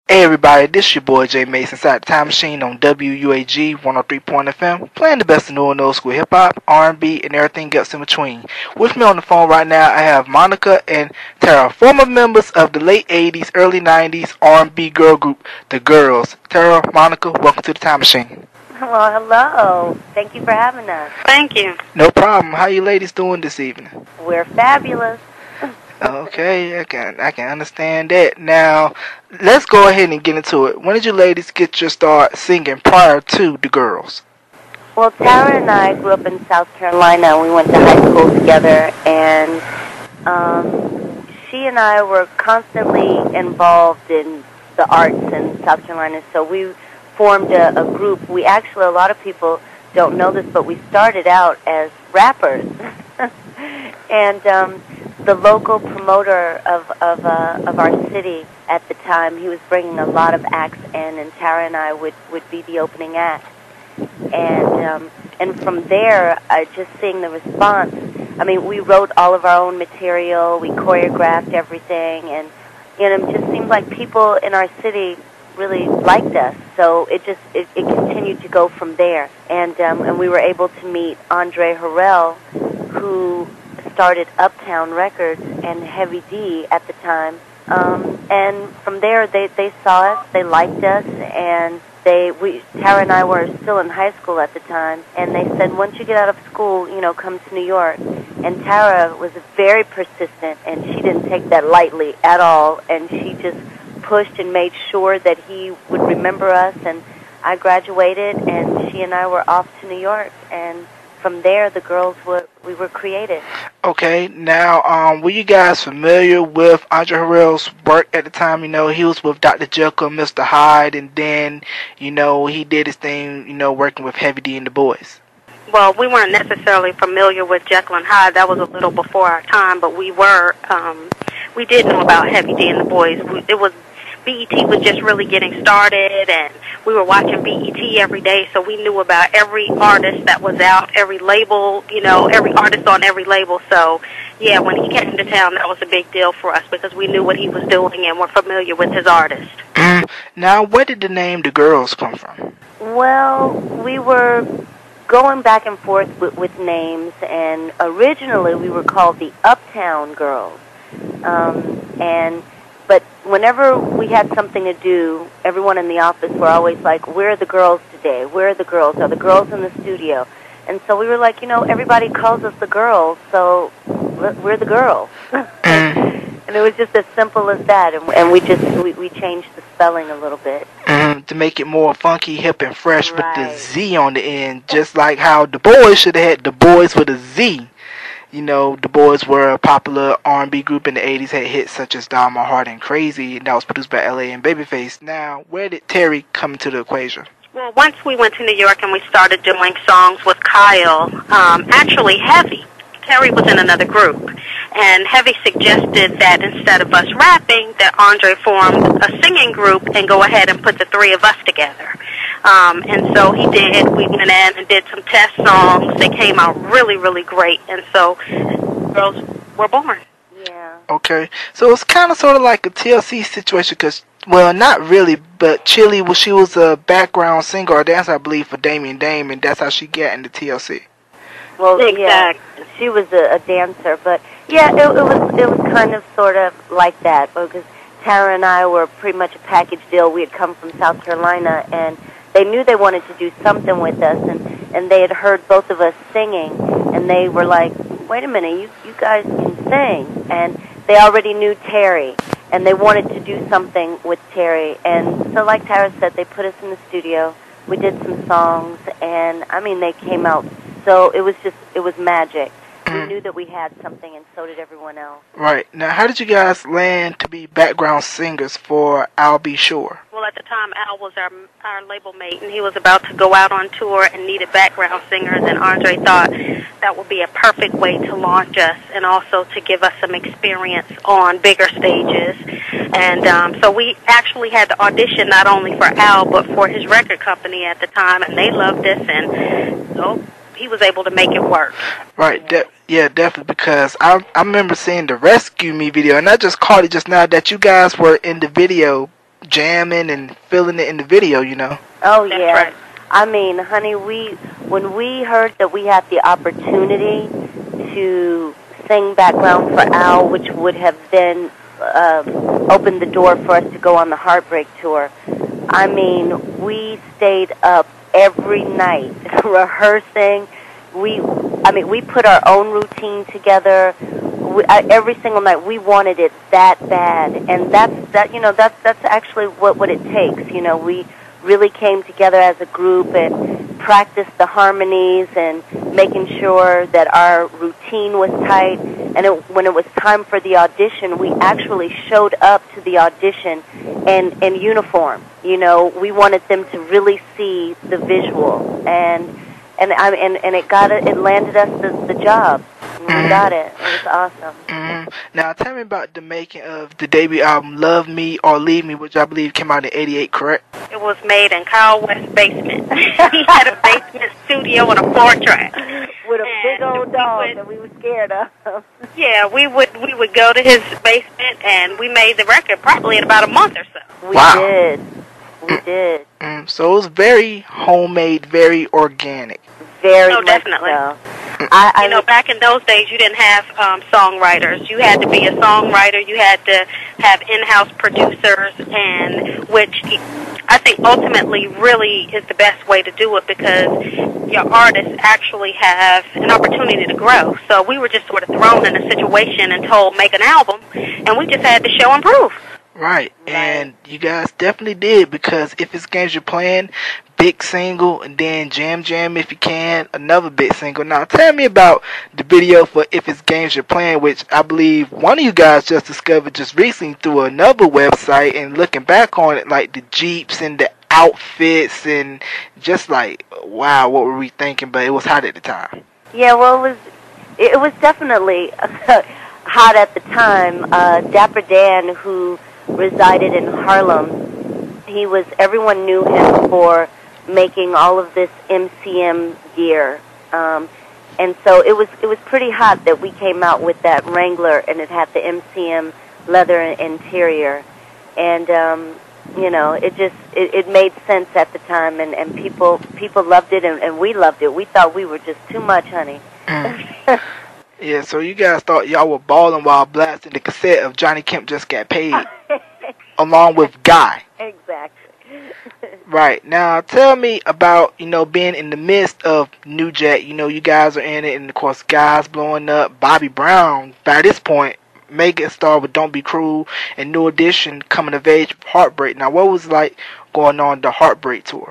Hey everybody, this your boy Jay Mason inside the Time Machine on WUAG-FM, playing the best of new and old school hip hop, R&B, and everything else in between. With me on the phone right now, I have Monica and Tara, former members of the late 80s, early 90s R&B girl group, the Gyrlz. Tara, Monica, welcome to the Time Machine. Well, hello. Thank you for having us. Thank you. No problem. How you ladies doing this evening? We're fabulous. Okay, I can understand that. Now, let's go ahead and get into it. When did you ladies get your start singing prior to the Gyrlz? Well, Tara and I grew up in South Carolina. We went to high school together, and she and I were constantly involved in the arts in South Carolina, so we formed a group. We actually, a lot of people don't know this, but we started out as rappers. And the local promoter of our city at the time, he was bringing a lot of acts in, and Tara and I would be the opening act. And from there, just seeing the response, I mean, we wrote all of our own material, we choreographed everything, and it just seemed like people in our city really liked us, so it continued to go from there. And we were able to meet Jarrell, who started Uptown Records and Heavy D at the time, and from there they saw us, they liked us, and Tara and I were still in high school at the time, and they said, once you get out of school, come to New York. And Tara was very persistent, and she didn't take that lightly at all, and she just pushed and made sure that he would remember us, and I graduated, and she and I were off to New York, and from there, the Gyrlz were created. Okay, now, were you guys familiar with Jarrell's work at the time? He was with Dr. Jekyll and Mr. Hyde, and then, he did his thing, working with Heavy D and the Boys. Well, we weren't necessarily familiar with Jekyll and Hyde. That was a little before our time, but we did know about Heavy D and the Boys. BET was just really getting started, and we were watching BET every day, so we knew about every artist that was out, every label, every artist on every label. So, yeah, when he came to town, that was a big deal for us because we knew what he was doing and were familiar with his artist. Now, where did the name The Gyrlz come from? Well, we were going back and forth with names, and originally we were called the Uptown Girls, But whenever we had something to do, everyone in the office were always like, where are the girls today? Where are the girls? Are the girls in the studio? And so we were like, everybody calls us the Gyrlz, so we're the girls. And it was just as simple as that. And we changed the spelling a little bit. To make it more funky, hip, and fresh, right, with the Z on the end, just like how the Boys should have had the Boys with a Z. The Boys were a popular R&B group in the 80s, had hits such as Down My Heart and Crazy, and that was produced by L.A. and Babyface. Now, where did Terry come into the equation? Well, once we went to New York and we started doing songs with Kyle, actually Heavy. Terry was in another group, and Heavy suggested that instead of us rapping, that Andre formed a singing group and go ahead and put the three of us together. And so he did. We went in and did some test songs. They came out really, really great, and so Gyrlz were born. Yeah. Okay, so it's kind of sort of like a TLC situation, because, well, not really, but Chili, she was a background singer or dancer, I believe, for Damien Dame, and that's how she got into TLC. Well, exactly. Yeah, she was a dancer, but yeah, it was kind of sort of like that, because Tara and I were pretty much a package deal. We had come from South Carolina, and they knew they wanted to do something with us, and they had heard both of us singing, and they were like, wait a minute, you guys can sing. And they already knew Terry, and they wanted to do something with Terry. And so like Tara said, they put us in the studio. We did some songs, and, I mean, they came out. So it was magic. We knew that we had something, and so did everyone else. Right. Now, how did you guys land to be background singers for I'll Be Sure? Well, at the time, Al was our label mate, and he was about to go out on tour and needed background singers, and Andre thought that would be a perfect way to launch us and also to give us some experience on bigger stages. And so we actually had to audition not only for Al, but for his record company at the time, and they loved us, and so he was able to make it work. Right, yeah, definitely, because I remember seeing the Rescue Me video, and I just caught it just now that you guys were in the video jamming and feeling it in the video, you know. Oh, That's yeah. right. I mean, honey, when we heard that we had the opportunity to sing background for Al, which would have then opened the door for us to go on the Heartbreak Tour, I mean, we stayed up every night rehearsing. We put our own routine together. Every single night, we wanted it that bad, and that's actually what it takes. You know, we really came together as a group and practiced the harmonies and making sure that our routine was tight. And when it was time for the audition, we actually showed up to the audition in uniform. You know, we wanted them to really see the visual, and it landed us the job. We got it. It was awesome. Now, tell me about the making of the debut album, Love Me or Leave Me, which I believe came out in '88, correct? It was made in Kyle West's basement. He had a basement studio and a 4-track. With a big old dog that we were scared of. Yeah, we would go to his basement, and we made the record probably in about a month or so. We did. We did. So it was very homemade, very organic. Very Oh, much definitely. so. You know, back in those days, you didn't have songwriters. You had to be a songwriter. You had to have in-house producers, and which I think ultimately really is the best way to do it, because your artists actually have an opportunity to grow. So we were just sort of thrown in a situation and told, make an album, and we just had to show and prove. Right, and you guys definitely did, because If It's Games You're Playing, big single, and then Jam Jam If You Can, another big single. Now, tell me about the video for If It's Games You're Playing, which I believe one of you guys just discovered just recently through another website, and looking back on it, like the Jeeps and the outfits, and just like, wow, what were we thinking? But it was hot at the time. Yeah, well, it was definitely hot at the time. Dapper Dan, who resided in Harlem, everyone knew him for making all of this MCM gear, and so it was pretty hot that we came out with that Wrangler, and it had the MCM leather interior, and you know, it made sense at the time, and people loved it, and we loved it. We thought we were just too much, honey. Yeah, so you guys thought y'all were balling while blasting the cassette of Johnny Kemp Just Got Paid, along with Guy. Exactly. Right. Now, tell me about, you know, being in the midst of New Jack. You know, you guys are in it, and of course, Guy's blowing up. Bobby Brown, by this point, mega star with Don't Be Cruel, and New Edition coming of age with Heartbreak. Now, what was like going on the Heartbreak tour?